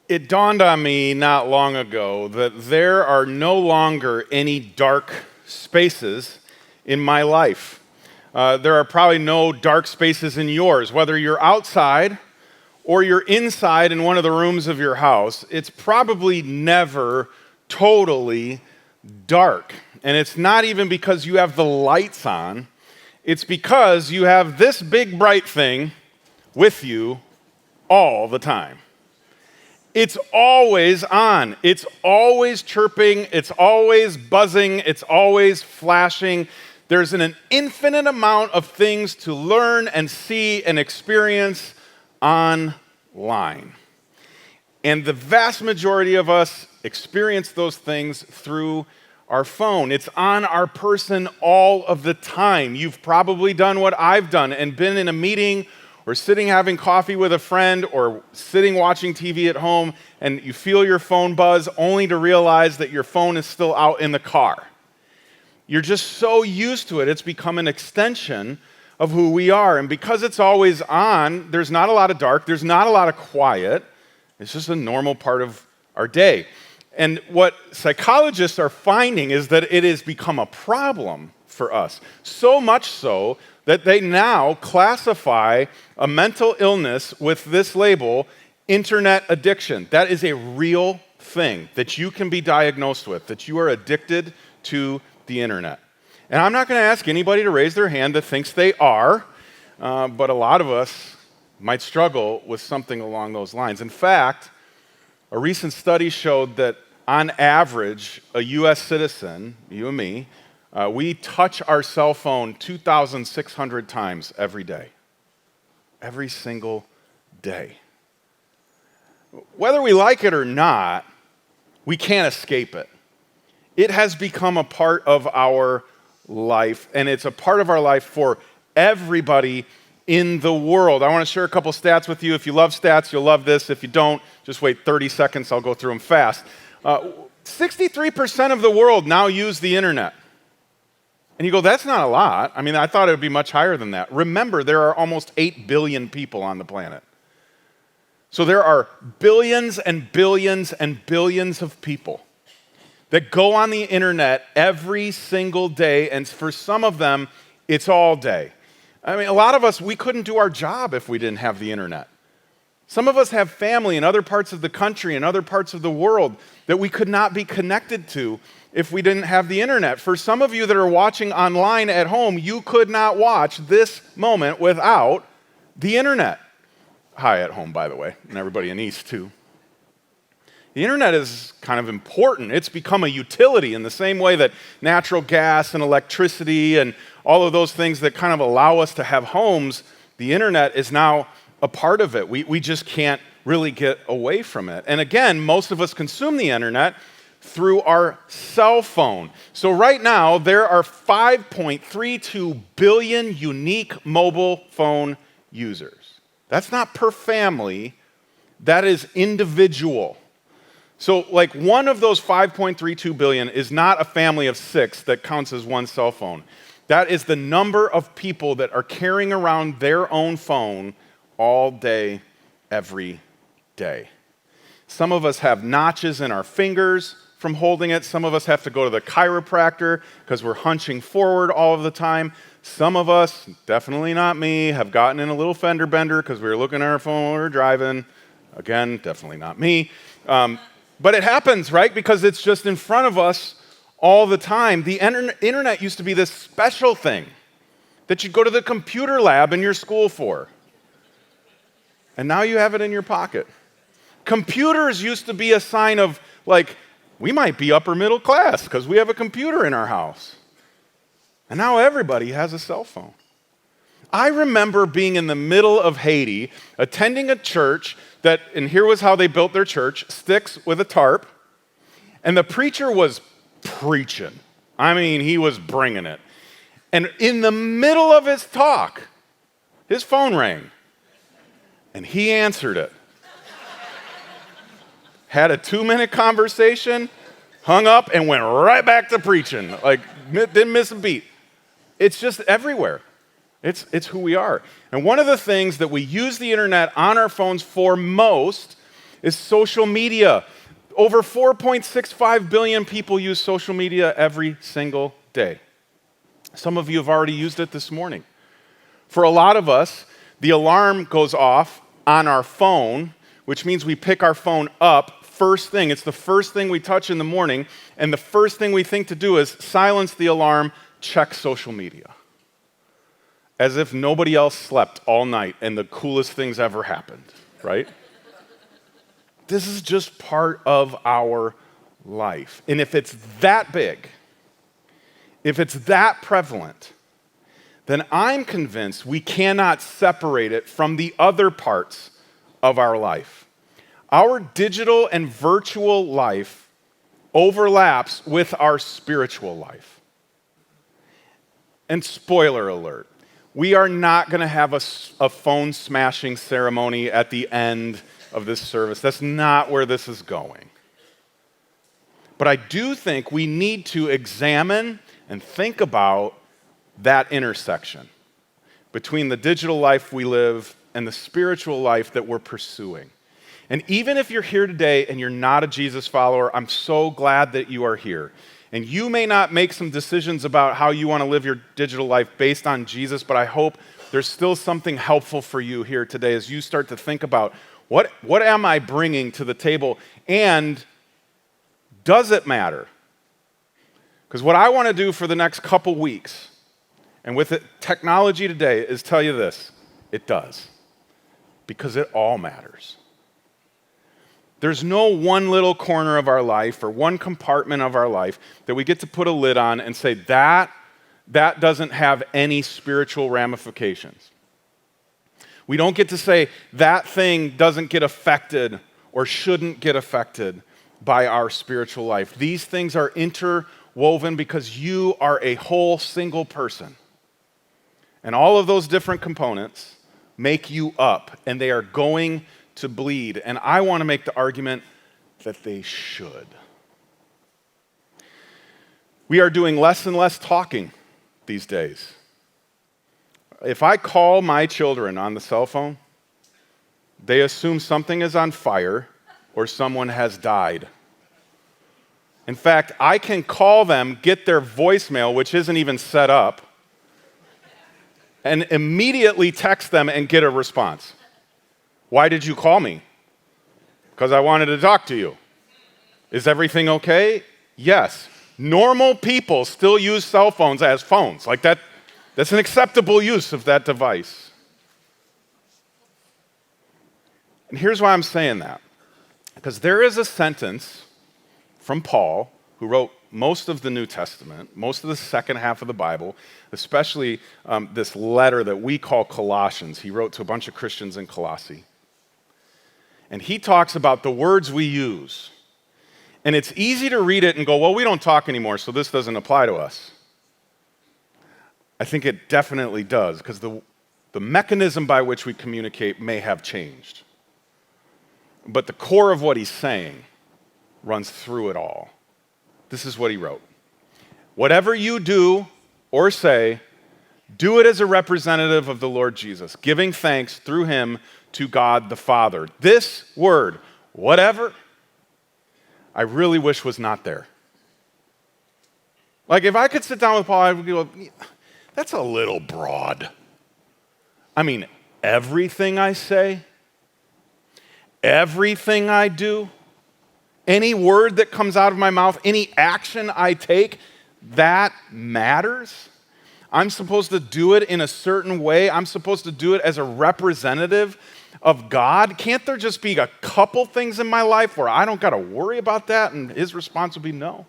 It dawned on me not long ago that there are no longer any dark spaces in my life. There are probably no dark spaces in yours. Whether you're outside or you're inside in one of the rooms of your house, it's probably never totally dark. And it's not even because you have the lights on, it's because you have this big bright thing with you all the time. It's always on. It's always chirping. It's always buzzing. It's always flashing. There's an infinite amount of things to learn and see and experience online. And the vast majority of us experience those things through our phone. It's on our person all of the time. You've probably done what I've done and been in a meeting or sitting having coffee with a friend, or sitting watching TV at home, and you feel your phone buzz only to realize that your phone is still out in the car. You're just so used to it, it's become an extension of who we are. And because it's always on, there's not a lot of dark, there's not a lot of quiet. It's just a normal part of our day. And what psychologists are finding is that it has become a problem for us. So much so that they now classify a mental illness with this label, internet addiction. That is a real thing that you can be diagnosed with, that you are addicted to the internet. And I'm not going to ask anybody to raise their hand that thinks they are, but a lot of us might struggle with something along those lines. In fact, a recent study showed that on average, a U.S. citizen, you and me, we touch our cell phone 2,600 times every day. Every single day. Whether we like it or not, we can't escape it. It has become a part of our life, and it's a part of our life for everybody in the world. I want to share a couple stats with you. If you love stats, you'll love this. If you don't, just wait 30 seconds. I'll go through them fast. 63% of the world now use the internet. And you go, that's not a lot. I mean, I thought it would be much higher than that. Remember, there are almost 8 billion people on the planet. So there are billions and billions and billions of people that go on the internet every single day, and for some of them, it's all day. I mean, a lot of us, we couldn't do our job if we didn't have the internet. Some of us have family in other parts of the country and other parts of the world that we could not be connected to if we didn't have the internet. For some of you that are watching online at home, you could not watch this moment without the internet. Hi at home, by the way, and everybody in East too. The internet is kind of important. It's become a utility in the same way that natural gas and electricity and all of those things that kind of allow us to have homes, the internet is now a part of it. We just can't really get away from it. And again, most of us consume the internet through our cell phone. So right now, there are 5.32 billion unique mobile phone users. That's not per family, that is individual. So like one of those 5.32 billion is not a family of 6 that counts as one cell phone. That is the number of people that are carrying around their own phone all day, every day. Some of us have notches in our fingers from holding it. Some of us have to go to the chiropractor because we're hunching forward all of the time. Some of us, definitely not me, have gotten in a little fender bender because we were looking at our phone while we were driving. Again, definitely not me. But it happens, right? Because it's just in front of us all the time. The internet used to be this special thing that you'd go to the computer lab in your school for. And now you have it in your pocket. Computers used to be a sign of, like, we might be upper middle class because we have a computer in our house. And now everybody has a cell phone. I remember being in the middle of Haiti, attending a church that, and here was how they built their church, sticks with a tarp, and the preacher was preaching. I mean, he was bringing it. And in the middle of his talk, his phone rang, and he answered it. Had a 2-minute conversation, hung up, and went right back to preaching. Like, didn't miss a beat. It's just everywhere. It's who we are. And one of the things that we use the internet on our phones for most is social media. Over 4.65 billion people use social media every single day. Some of you have already used it this morning. For a lot of us, the alarm goes off on our phone, which means we pick our phone up first thing. It's the first thing we touch in the morning, and the first thing we think to do is silence the alarm, check social media. As if nobody else slept all night and the coolest things ever happened, right? This is just part of our life. And if it's that big, if it's that prevalent, then I'm convinced we cannot separate it from the other parts of our life. Our digital and virtual life overlaps with our spiritual life. And spoiler alert, we are not going to have a phone smashing ceremony at the end of this service. That's not where this is going. But I do think we need to examine and think about that intersection between the digital life we live and the spiritual life that we're pursuing. And even if you're here today and you're not a Jesus follower, I'm so glad that you are here. And you may not make some decisions about how you want to live your digital life based on Jesus, but I hope there's still something helpful for you here today as you start to think about what am I bringing to the table, and does it matter? Because what I want to do for the next couple weeks, and with technology today, is tell you this: it does. Because it all matters. There's no one little corner of our life or one compartment of our life that we get to put a lid on and say that doesn't have any spiritual ramifications. We don't get to say that thing doesn't get affected or shouldn't get affected by our spiritual life. These things are interwoven because you are a whole single person. And all of those different components make you up, and they are going to bleed. And I want to make the argument that they should. We are doing less and less talking these days. If I call my children on the cell phone, they assume something is on fire or someone has died. In fact, I can call them, get their voicemail, which isn't even set up, and immediately text them and get a response. Why did you call me? Because I wanted to talk to you. Is everything okay? Yes. Normal people still use cell phones as phones. Like that's an acceptable use of that device. And here's why I'm saying that. Because there is a sentence from Paul, who wrote most of the New Testament, most of the second half of the Bible, especially this letter that we call Colossians. He wrote to a bunch of Christians in Colossae. And he talks about the words we use. And it's easy to read it and go, well, we don't talk anymore, so this doesn't apply to us. I think it definitely does, because the mechanism by which we communicate may have changed. But the core of what he's saying runs through it all. This is what he wrote. Whatever you do or say, do it as a representative of the Lord Jesus, giving thanks through him to God the Father. This word, whatever, I really wish was not there. Like if I could sit down with Paul, I would go, that's a little broad. I mean, everything I say, everything I do, any word that comes out of my mouth, any action I take, that matters. I'm supposed to do it in a certain way. I'm supposed to do it as a representative of God. Can't there just be a couple things in my life where I don't got to worry about that? And his response would be no.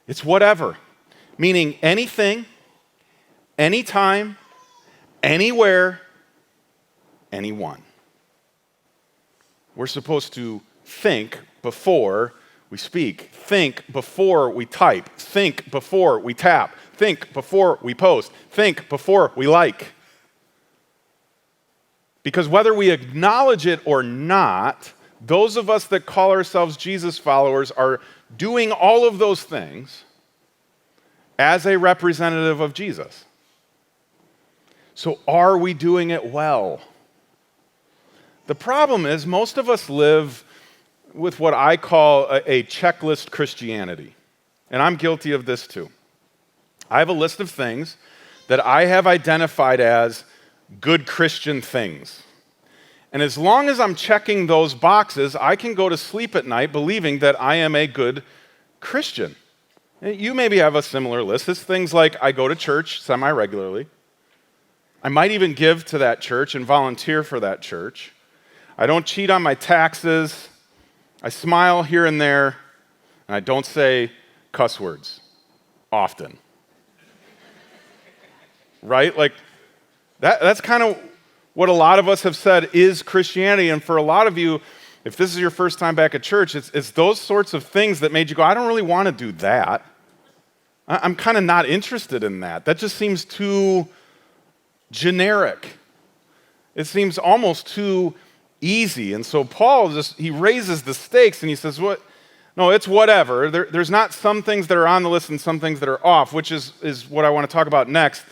It's whatever. Meaning anything, anytime, anywhere, anyone. We're supposed to think before we speak. Think before we type. Think before we tap. Think before we post. Think before we like. Because whether we acknowledge it or not, those of us that call ourselves Jesus followers are doing all of those things as a representative of Jesus. So are we doing it well? The problem is most of us live with what I call a checklist Christianity. And I'm guilty of this too. I have a list of things that I have identified as good Christian things. And as long as I'm checking those boxes, I can go to sleep at night believing that I am a good Christian. You maybe have a similar list. It's things like I go to church semi-regularly. I might even give to that church and volunteer for that church. I don't cheat on my taxes. I smile here and there. And I don't say cuss words often. Right? Like, that's kind of what a lot of us have said is Christianity. And for a lot of you, if this is your first time back at church, it's those sorts of things that made you go, I don't really want to do that. I'm kind of not interested in that. That just seems too generic. It seems almost too easy. And so Paul he raises the stakes and he says, "What? No, it's whatever. There's not some things that are on the list and some things that are off," which is what I want to talk about next.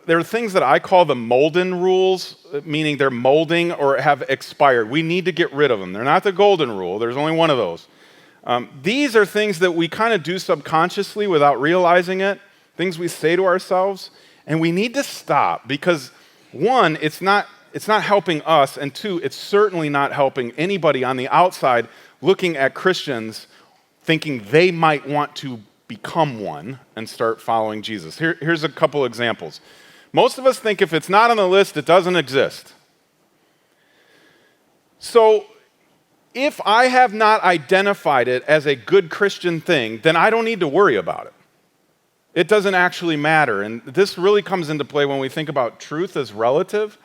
There are things that I call the Molden rules, meaning they're molding or have expired. We need to get rid of them. They're not the golden rule. There's only one of those. These are things that we kind of do subconsciously without realizing it, things we say to ourselves, and we need to stop because, one, it's not helping us, and two, it's certainly not helping anybody on the outside looking at Christians thinking they might want to become one and start following Jesus. Here's a couple examples. Most of us think if it's not on the list, it doesn't exist. So if I have not identified it as a good Christian thing, then I don't need to worry about it. It doesn't actually matter. And this really comes into play when we think about truth as relative.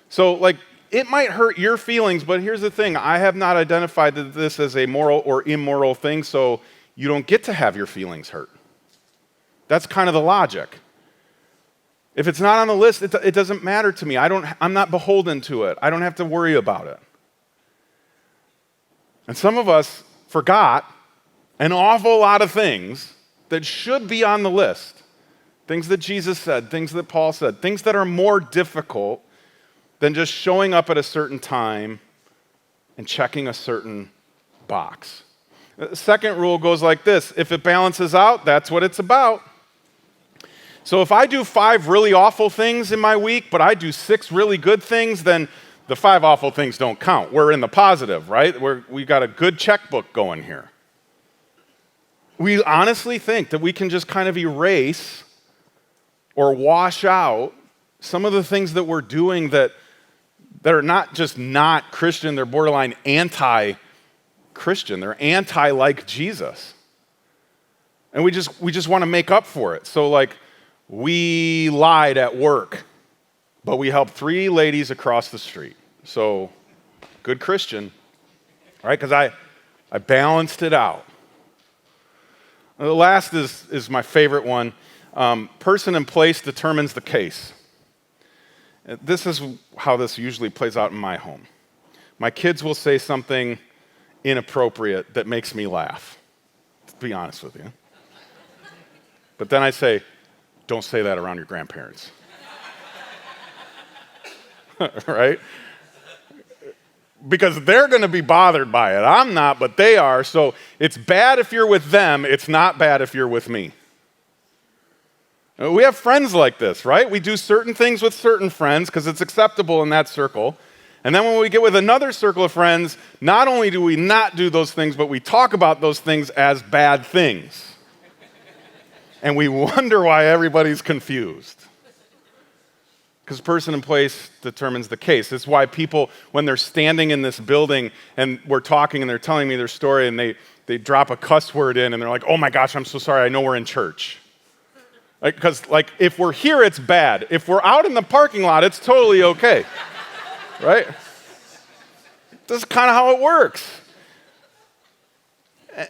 So, like, it might hurt your feelings, but here's the thing. I have not identified this as a moral or immoral thing, so you don't get to have your feelings hurt. That's kind of the logic. If it's not on the list, it doesn't matter to me. I'm not beholden to it. I don't have to worry about it. And some of us forgot an awful lot of things that should be on the list. Things that Jesus said, things that Paul said, things that are more difficult than just showing up at a certain time and checking a certain box. The second rule goes like this. If it balances out, that's what it's about. So if I do 5 really awful things in my week, but I do 6 really good things, then the 5 awful things don't count. We're in the positive, right? We've got a good checkbook going here. We honestly think that we can just kind of erase or wash out some of the things that we're doing that are not just not Christian, they're borderline anti-Christian. They're anti-like Jesus. And we just want to make up for it. So, like, we lied at work, but we helped 3 ladies across the street. So, good Christian, right? Because I balanced it out. The last is my favorite one. Person and place determines the case. This is how this usually plays out in my home. My kids will say something inappropriate that makes me laugh, to be honest with you. But then I say, don't say that around your grandparents. Right? Because they're going to be bothered by it. I'm not, but they are. So it's bad if you're with them. It's not bad if you're with me. We have friends like this, right? We do certain things with certain friends because it's acceptable in that circle. And then when we get with another circle of friends, not only do we not do those things, but we talk about those things as bad things. And we wonder why everybody's confused. Because person and place determines the case. It's why people, when they're standing in this building and we're talking and they're telling me their story and they drop a cuss word in and they're like, oh my gosh, I'm so sorry, I know we're in church. Because if we're here, it's bad. If we're out in the parking lot, it's totally okay. Right? This is kind of how it works.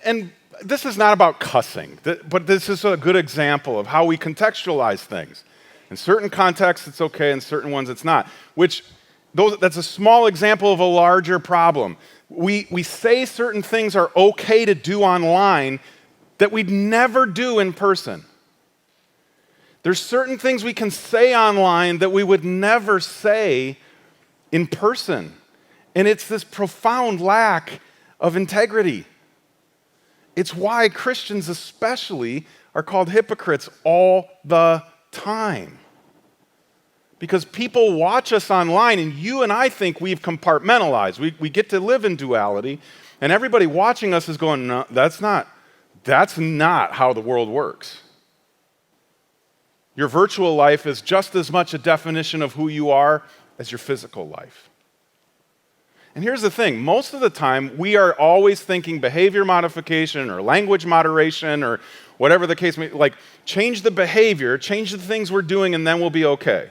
And this is not about cussing, but this is a good example of how we contextualize things. In certain contexts, it's okay. In certain ones, it's not. That's a small example of a larger problem. We say certain things are okay to do online that we'd never do in person. There's certain things we can say online that we would never say in person. And it's this profound lack of integrity. It's why Christians especially are called hypocrites all the time. Because people watch us online, and you and I think we've compartmentalized. We get to live in duality, and everybody watching us is going, no, that's not how the world works. Your virtual life is just as much a definition of who you are as your physical life. And here's the thing, most of the time, we are always thinking behavior modification or language moderation or whatever the case may be, like change the behavior, change the things we're doing, and then we'll be okay.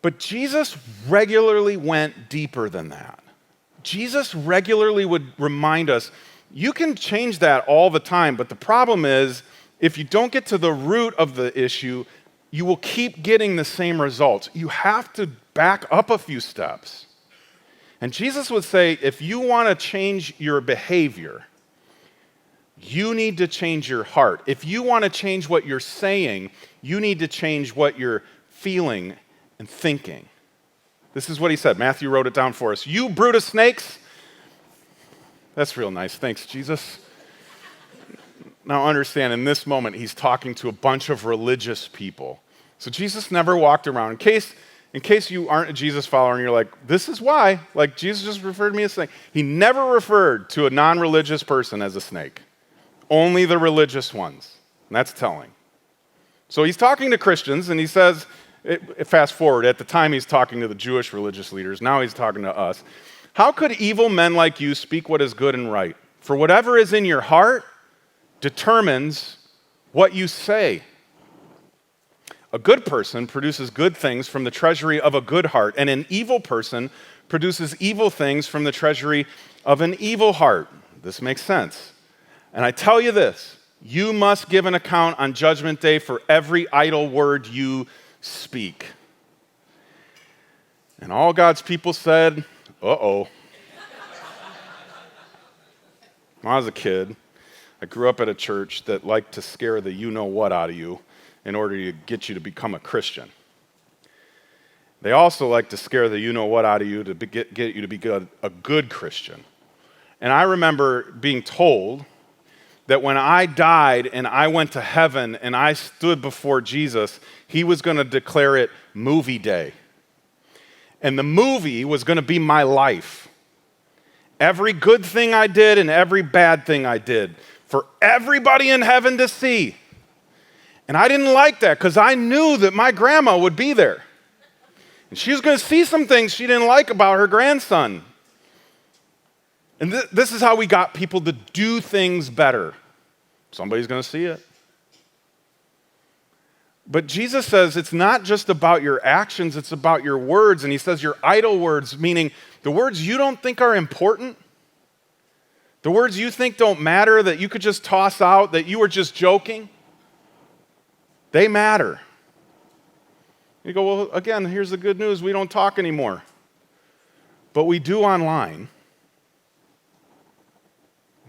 But Jesus regularly went deeper than that. Jesus regularly would remind us, you can change that all the time, but the problem is, if you don't get to the root of the issue, you will keep getting the same results. You have to back up a few steps. And Jesus would say, if you want to change your behavior, you need to change your heart. If you want to change what you're saying, you need to change what you're feeling and thinking. This is what he said. Matthew wrote it down for us. You brood of snakes. That's real nice. Thanks, Jesus. Now understand, in this moment, he's talking to a bunch of religious people. So Jesus never walked around. In case you aren't a Jesus follower and you're like, this is why, like Jesus just referred to me as a snake. He never referred to a non-religious person as a snake. Only the religious ones. And that's telling. So he's talking to Christians and he says, fast forward, at the time he's talking to the Jewish religious leaders. Now he's talking to us. How could evil men like you speak what is good and right? For whatever is in your heart determines what you say. A good person produces good things from the treasury of a good heart, and an evil person produces evil things from the treasury of an evil heart. This makes sense. And I tell you this, you must give an account on Judgment Day for every idle word you speak. And all God's people said, uh-oh. When I was a kid, I grew up at a church that liked to scare the you-know-what out of you in order to get you to become a Christian. They also like to scare the you-know-what out of you to get you to be a good Christian. And I remember being told that when I died and I went to heaven and I stood before Jesus, he was going to declare it movie day. And the movie was going to be my life. Every good thing I did and every bad thing I did for everybody in heaven to see. And I didn't like that because I knew that my grandma would be there. And she was going to see some things she didn't like about her grandson. And this is how we got people to do things better. Somebody's going to see it. But Jesus says it's not just about your actions, it's about your words. And he says your idle words, meaning the words you don't think are important, the words you think don't matter, that you could just toss out, that you were just joking, they matter. You go, well, again, here's the good news. We don't talk anymore. But we do online.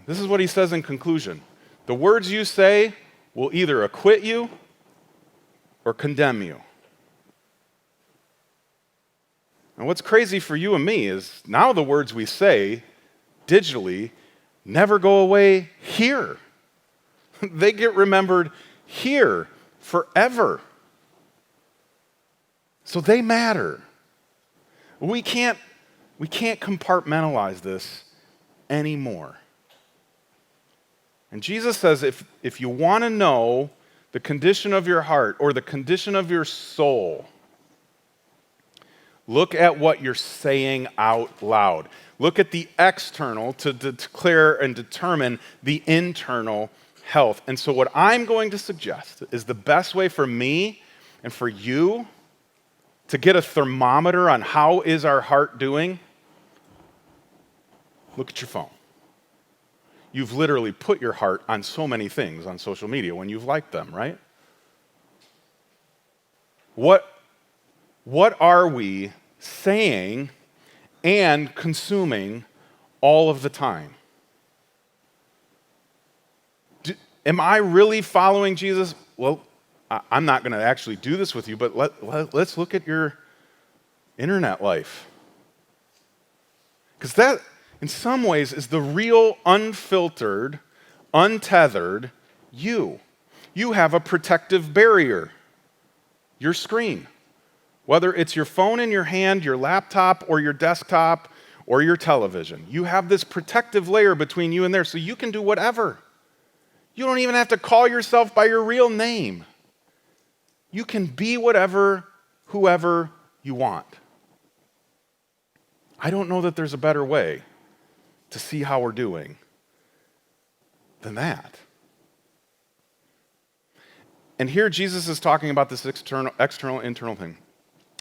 This is what he says in conclusion. The words you say will either acquit you or condemn you. And what's crazy for you and me is now the words we say digitally never go away here. They get remembered here forever. So they matter. We can't compartmentalize this anymore. And Jesus says if you want to know the condition of your heart or the condition of your soul, look at what you're saying out loud. Look at the external to declare and determine the internal health. And so what I'm going to suggest is the best way for me and for you to get a thermometer on how is our heart doing, look at your phone. You've literally put your heart on so many things on social media when you've liked them, right? What are we saying and consuming all of the time? Am I really following Jesus? Well, I'm not going to actually do this with you, but let's look at your internet life. Because in some ways, is the real, unfiltered, untethered you. You have a protective barrier, your screen. Whether it's your phone in your hand, your laptop, or your desktop, or your television, you have this protective layer between you and there, so you can do whatever. You don't even have to call yourself by your real name. You can be whatever, whoever you want. I don't know that there's a better way to see how we're doing than that. And here Jesus is talking about this external, internal thing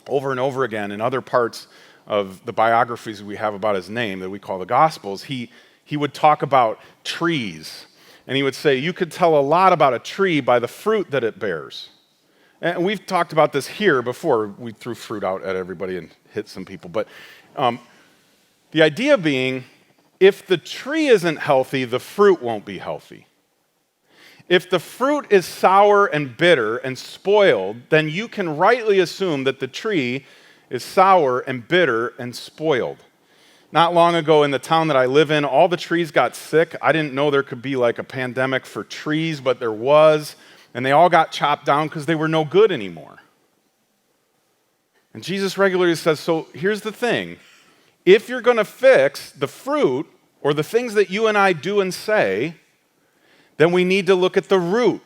over and over again in other parts of the biographies we have about his name that we call the Gospels. He would talk about trees, and he would say, you could tell a lot about a tree by the fruit that it bears. And we've talked about this here before. We threw fruit out at everybody and hit some people. But the idea being, if the tree isn't healthy, the fruit won't be healthy. If the fruit is sour and bitter and spoiled, then you can rightly assume that the tree is sour and bitter and spoiled. Not long ago in the town that I live in, all the trees got sick. I didn't know there could be like a pandemic for trees, but there was. And they all got chopped down because they were no good anymore. And Jesus regularly says, so here's the thing. If you're going to fix the fruit or the things that you and I do and say, then we need to look at the root.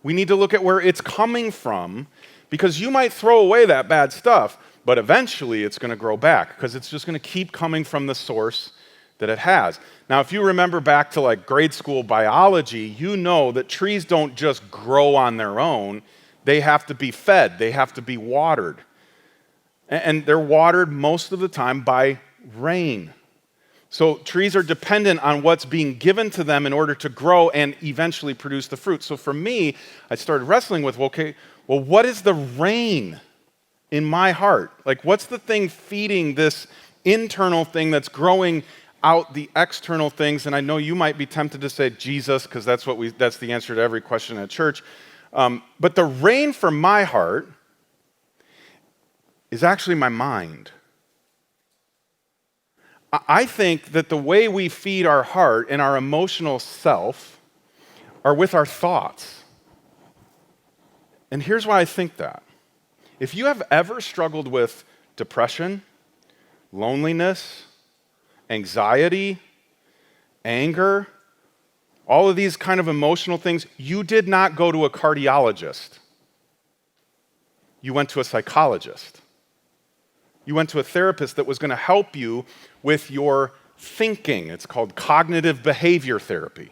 We need to look at where it's coming from, because you might throw away that bad stuff, but eventually it's going to grow back because it's just going to keep coming from the source that it has. Now, if you remember back to like grade school biology, you know that trees don't just grow on their own. They have to be fed. They have to be watered. And they're watered most of the time by rain. So trees are dependent on what's being given to them in order to grow and eventually produce the fruit. So for me, I started wrestling with, what is the rain in my heart? Like, what's the thing feeding this internal thing that's growing out the external things? And I know you might be tempted to say Jesus, because that's the answer to every question at church. But the rain for my heart is actually my mind. I think that the way we feed our heart and our emotional self are with our thoughts. And here's why I think that. If you have ever struggled with depression, loneliness, anxiety, anger, all of these kind of emotional things, you did not go to a cardiologist. You went to a psychologist. You went to a therapist that was going to help you with your thinking. It's called cognitive behavior therapy.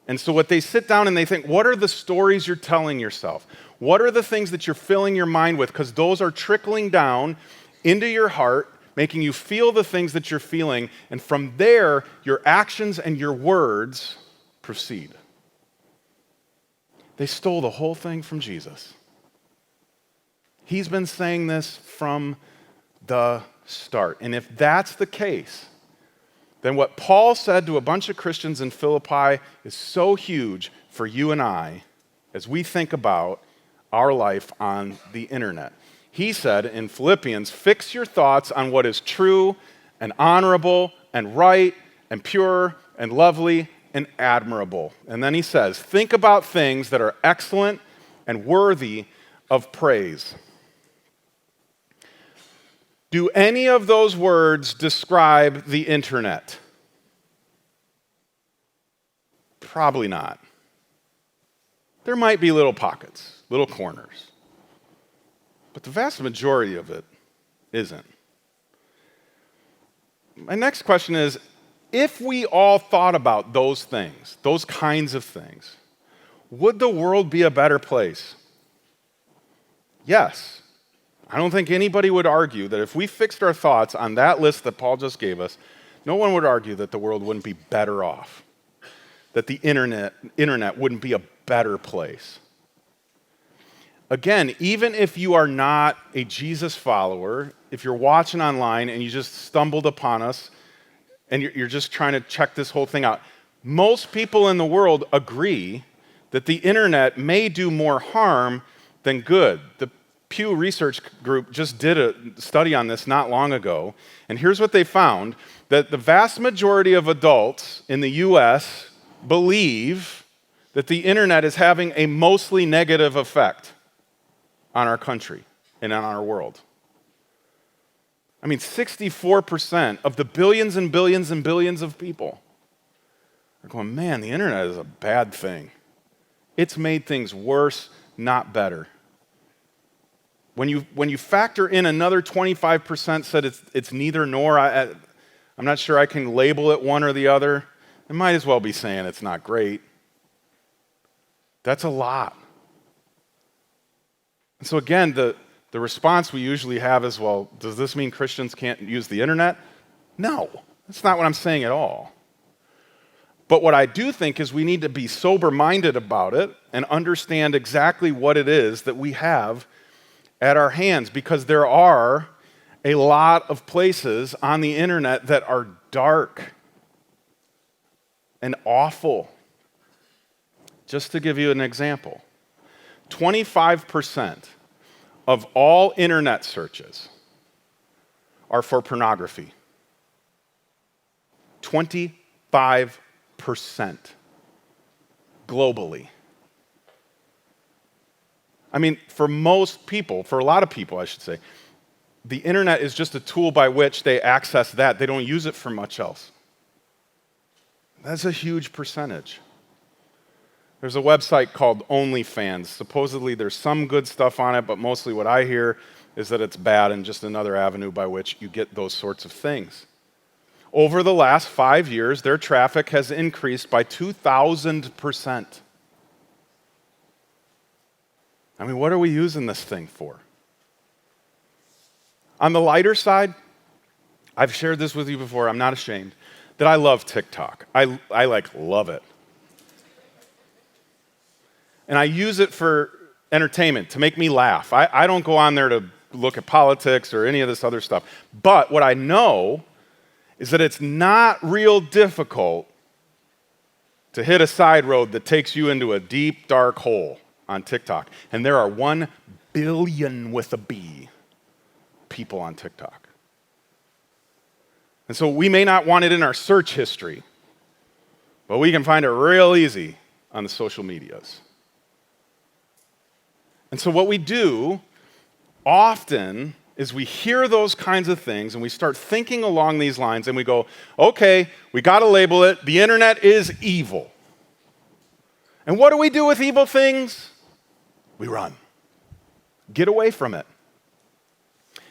And so what they sit down and they think, what are the stories you're telling yourself? What are the things that you're filling your mind with? Because those are trickling down into your heart, making you feel the things that you're feeling. And from there, your actions and your words proceed. They stole the whole thing from Jesus. He's been saying this from the start. And if that's the case, then what Paul said to a bunch of Christians in Philippi is so huge for you and I as we think about our life on the internet. He said in Philippians, fix your thoughts on what is true and honorable and right and pure and lovely and admirable. And then he says, think about things that are excellent and worthy of praise. Do any of those words describe the internet? Probably not. There might be little pockets, little corners. But the vast majority of it isn't. My next question is, if we all thought about those things, those kinds of things, would the world be a better place? Yes. I don't think anybody would argue that if we fixed our thoughts on that list that Paul just gave us, no one would argue that the world wouldn't be better off, that the internet wouldn't be a better place. Again, even if you are not a Jesus follower, if you're watching online and you just stumbled upon us and you're just trying to check this whole thing out, most people in the world agree that the internet may do more harm than good. The Pew Research Group just did a study on this not long ago, and here's what they found, that the vast majority of adults in the US believe that the internet is having a mostly negative effect on our country and on our world. I mean, 64% of the billions and billions and billions of people are going, man, the internet is a bad thing. It's made things worse, not better. When you factor in another 25% said it's neither nor, I'm not sure I can label it one or the other, I might as well be saying it's not great. That's a lot. And so again, the response we usually have is, well, does this mean Christians can't use the internet? No, that's not what I'm saying at all. But what I do think is we need to be sober-minded about it and understand exactly what it is that we have at our hands, because there are a lot of places on the internet that are dark and awful. Just to give you an example, 25% of all internet searches are for pornography. 25% globally. I mean, for most people, for a lot of people, I should say, the internet is just a tool by which they access that. They don't use it for much else. That's a huge percentage. There's a website called OnlyFans. Supposedly there's some good stuff on it, but mostly what I hear is that it's bad and just another avenue by which you get those sorts of things. Over the last 5 years, their traffic has increased by 2,000%. I mean, what are we using this thing for? On the lighter side, I've shared this with you before, I'm not ashamed, that I love TikTok. I love it. And I use it for entertainment, to make me laugh. I don't go on there to look at politics or any of this other stuff. But what I know is that it's not real difficult to hit a side road that takes you into a deep, dark hole on TikTok. And there are 1 billion with a B people on TikTok. And so we may not want it in our search history, but we can find it real easy on the social medias. And so what we do often is we hear those kinds of things and we start thinking along these lines and we go, okay, we got to label it. The internet is evil. And what do we do with evil things? We run. Get away from it.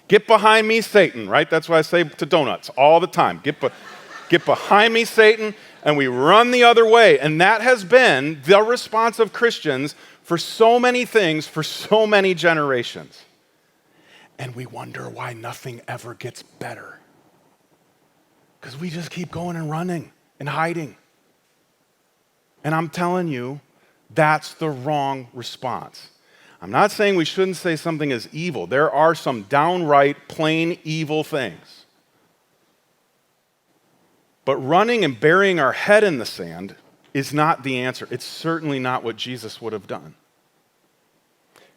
Get behind me, Satan, right? That's what I say to donuts all the time. Get behind me, Satan, and we run the other way. And that has been the response of Christians for so many things, for so many generations. And we wonder why nothing ever gets better. Because we just keep going and running and hiding. And I'm telling you, that's the wrong response. I'm not saying we shouldn't say something is evil. There are some downright, plain evil things. But running and burying our head in the sand is not the answer. It's certainly not what Jesus would have done.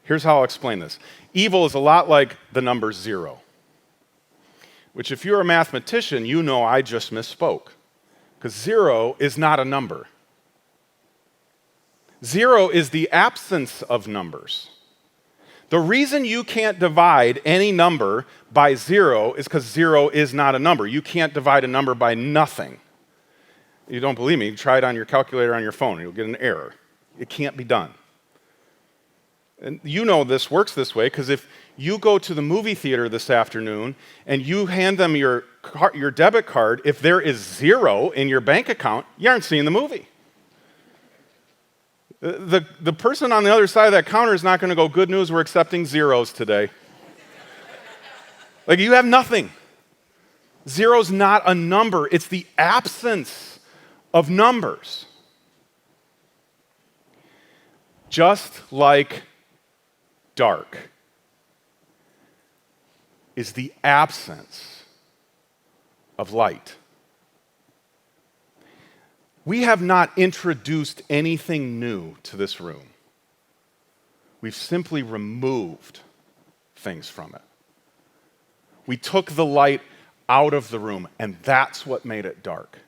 Here's how I'll explain this. Evil is a lot like the number 0, which if you're a mathematician, you know I just misspoke, because 0 is not a number. 0 is the absence of numbers. The reason you can't divide any number by 0 is because 0 is not a number. You can't divide a number by nothing. You don't believe me? Try it on your calculator on your phone. You'll get an error. It can't be done. And you know this works this way because if you go to the movie theater this afternoon and you hand them your debit card, if there is 0 in your bank account, you aren't seeing the movie. The person on the other side of that counter is not going to go, good news, we're accepting zeros today. Like, you have nothing. 0's not a number. It's the absence of numbers. Just like dark is the absence of light. We have not introduced anything new to this room. We've simply removed things from it. We took the light out of the room, and that's what made it dark.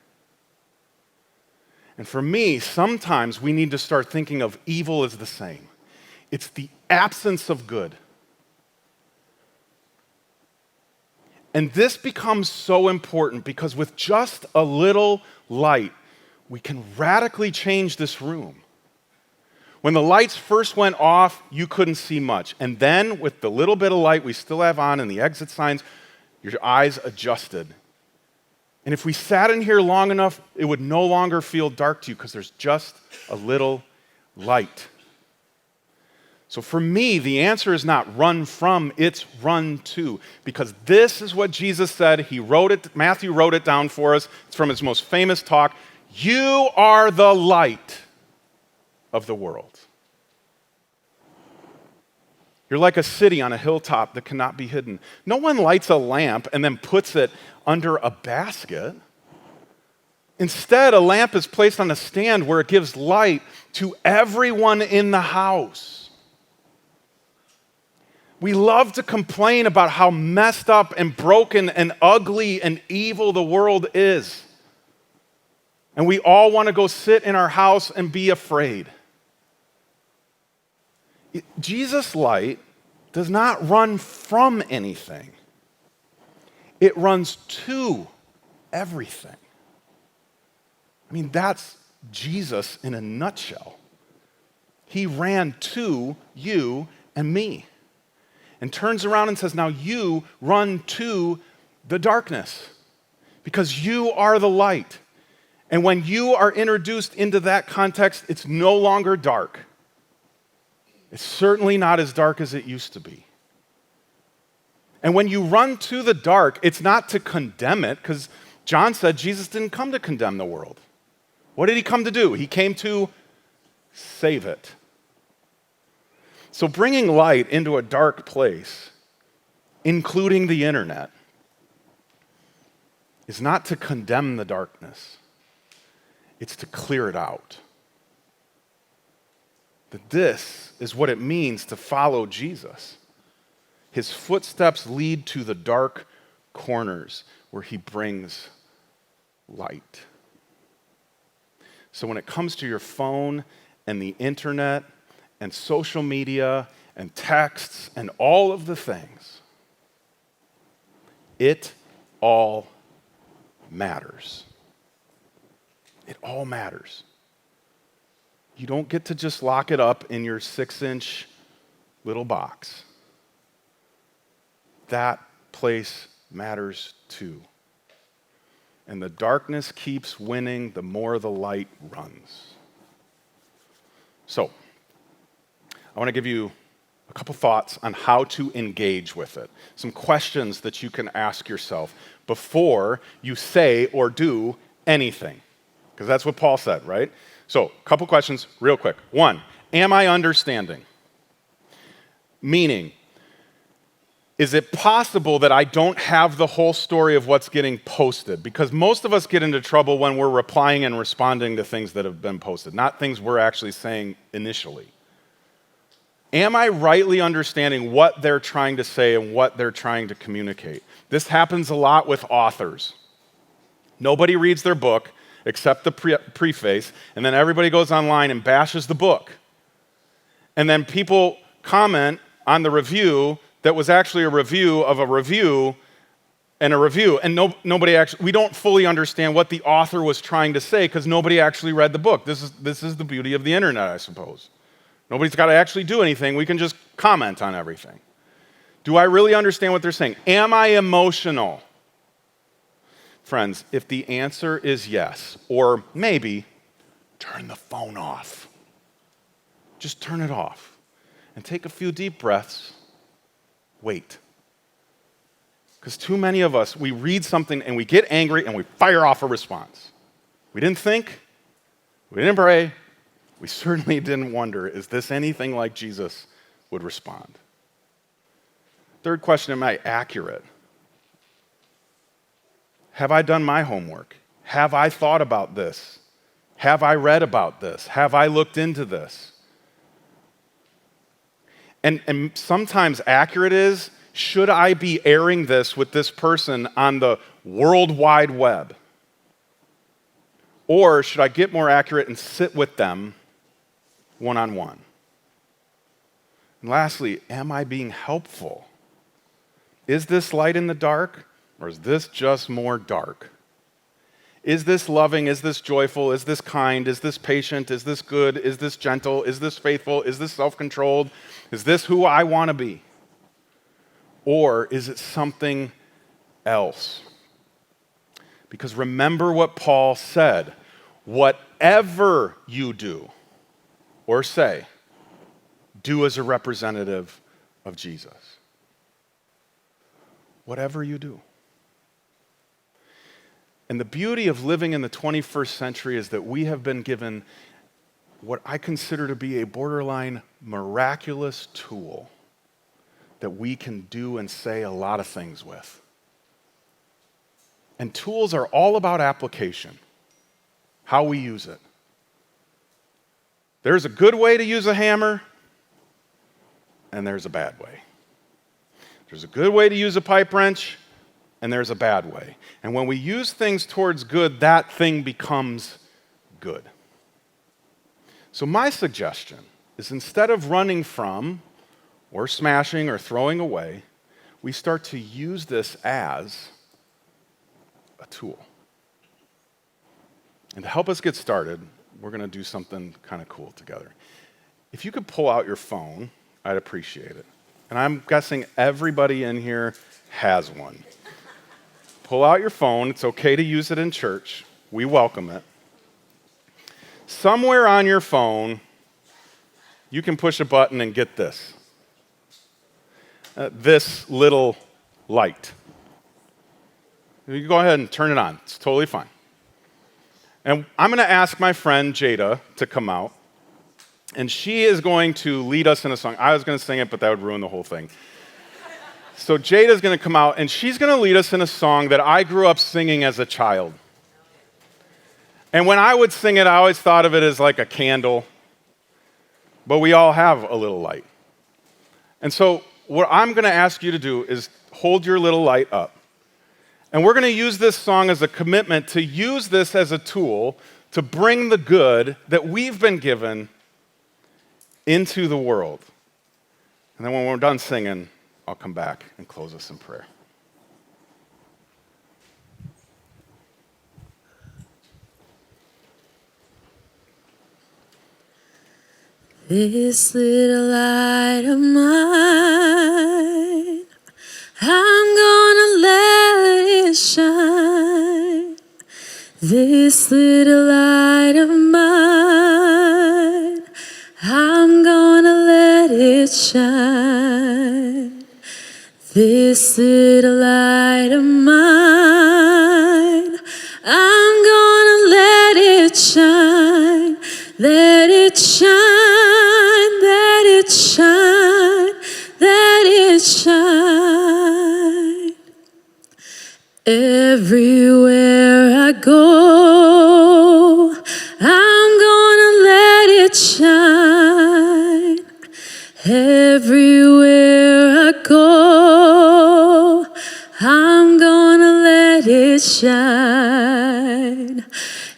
And for me, sometimes we need to start thinking of evil as the same. It's the absence of good. And this becomes so important because with just a little light, we can radically change this room. When the lights first went off, you couldn't see much. And then with the little bit of light we still have on and the exit signs, your eyes adjusted. And if we sat in here long enough, it would no longer feel dark to you because there's just a little light. So for me, the answer is not run from, it's run to. Because this is what Jesus said. He wrote it, Matthew wrote it down for us. It's from his most famous talk. You are the light of the world. You're like a city on a hilltop that cannot be hidden. No one lights a lamp and then puts it under a basket. Instead, a lamp is placed on a stand where it gives light to everyone in the house. We love to complain about how messed up and broken and ugly and evil the world is. And we all want to go sit in our house and be afraid. Jesus' light does not run from anything. It runs to everything. I mean, that's Jesus in a nutshell. He ran to you and me and turns around and says, now you run to the darkness because you are the light. And when you are introduced into that context, it's no longer dark. It's certainly not as dark as it used to be. And when you run to the dark, it's not to condemn it, because John said Jesus didn't come to condemn the world. What did he come to do? He came to save it. So bringing light into a dark place, including the internet, is not to condemn the darkness. It's to clear it out. That this is what it means to follow Jesus. His footsteps lead to the dark corners where he brings light. So when it comes to your phone and the internet and social media and texts and all of the things, it all matters. It all matters. You don't get to just lock it up in your 6-inch little box. That place matters too. And the darkness keeps winning the more the light runs. So, I want to give you a couple thoughts on how to engage with it. Some questions that you can ask yourself before you say or do anything. Because that's what Paul said, right? So, a couple questions real quick. 1, am I understanding? Meaning, is it possible that I don't have the whole story of what's getting posted? Because most of us get into trouble when we're replying and responding to things that have been posted, not things we're actually saying initially. Am I rightly understanding what they're trying to say and what they're trying to communicate? This happens a lot with authors. Nobody reads their book except the preface, and then everybody goes online and bashes the book. And then people comment on the review that was actually a review of a review and a review. And nobody actually, we don't fully understand what the author was trying to say because nobody actually read the book. This is the beauty of the internet, I suppose. Nobody's got to actually do anything. We can just comment on everything. Do I really understand what they're saying? Am I emotional? Friends, if the answer is yes, or maybe, turn the phone off. Just turn it off and take a few deep breaths. Wait. Because too many of us, we read something and we get angry and we fire off a response. We didn't think, we didn't pray, we certainly didn't wonder, is this anything like Jesus would respond? Third question, am I accurate? Have I done my homework? Have I thought about this? Have I read about this? Have I looked into this? And sometimes accurate is, should I be airing this with this person on the World Wide Web? Or should I get more accurate and sit with them one-on-one? And lastly, am I being helpful? Is this light in the dark, or is this just more dark? Is this loving? Is this joyful? Is this kind? Is this patient? Is this good? Is this gentle? Is this faithful? Is this self-controlled? Is this who I want to be? Or is it something else? Because remember what Paul said, whatever you do or say, do as a representative of Jesus. Whatever you do. And the beauty of living in the 21st century is that we have been given what I consider to be a borderline miraculous tool that we can do and say a lot of things with. And tools are all about application, how we use it. There's a good way to use a hammer, and there's a bad way. There's a good way to use a pipe wrench, and there's a bad way. And when we use things towards good, that thing becomes good. So my suggestion is instead of running from, or smashing, or throwing away, we start to use this as a tool. And to help us get started, we're going to do something kind of cool together. If you could pull out your phone, I'd appreciate it. And I'm guessing everybody in here has one. Pull out your phone. It's okay to use it in church. We welcome it. Somewhere on your phone, you can push a button and get this. This little light. You can go ahead and turn it on. It's totally fine. And I'm going to ask my friend Jada to come out. And she is going to lead us in a song. I was going to sing it, but that would ruin the whole thing. So Jada's going to come out, and she's going to lead us in a song that I grew up singing as a child. And when I would sing it, I always thought of it as like a candle. But we all have a little light. And so what I'm going to ask you to do is hold your little light up. And we're going to use this song as a commitment to use this as a tool to bring the good that we've been given into the world. And then when we're done singing, I'll come back and close us in prayer. This little light of mine, I'm gonna let it shine. This little light of mine, I'm gonna let it shine. This little light of mine, I'm gonna let it shine. Let it shine, let it shine, let it shine. Everywhere I go, I'm gonna let it shine. Everywhere I go, I'm gonna let it shine.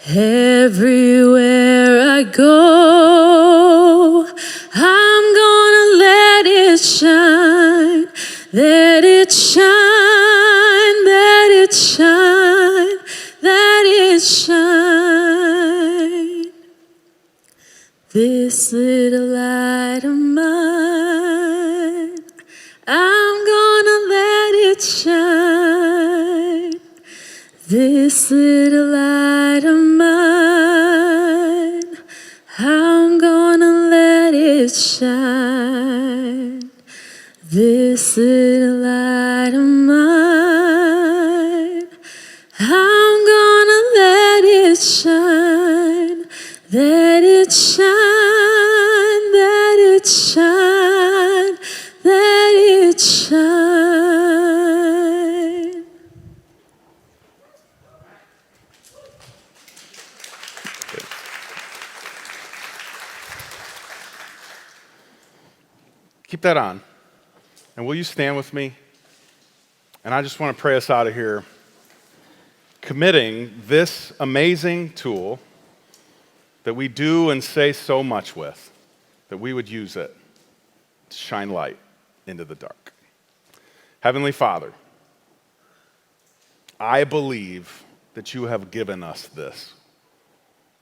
Everywhere I go, I'm gonna let it shine. Let it shine, let it shine, let it shine. This little light of mine, I'm gonna let it shine. This little light of mine, I'm gonna let it shine. This little light of mine, I'm gonna let it shine. Let it shine, let it shine, let it shine. Keep that on. And will you stand with me? And I just want to pray us out of here, committing this amazing tool that we do and say so much with, that we would use it to shine light into the dark. Heavenly Father, I believe that you have given us this.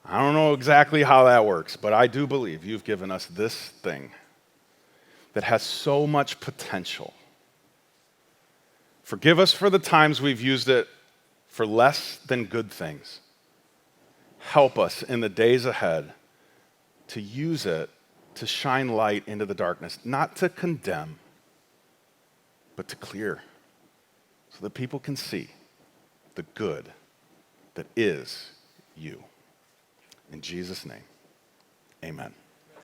I don't know exactly how that works, but I do believe you've given us this thing that has so much potential. Forgive us for the times we've used it for less than good things. Help us in the days ahead to use it to shine light into the darkness, not to condemn, but to clear, so that people can see the good that is you. In Jesus' name, amen.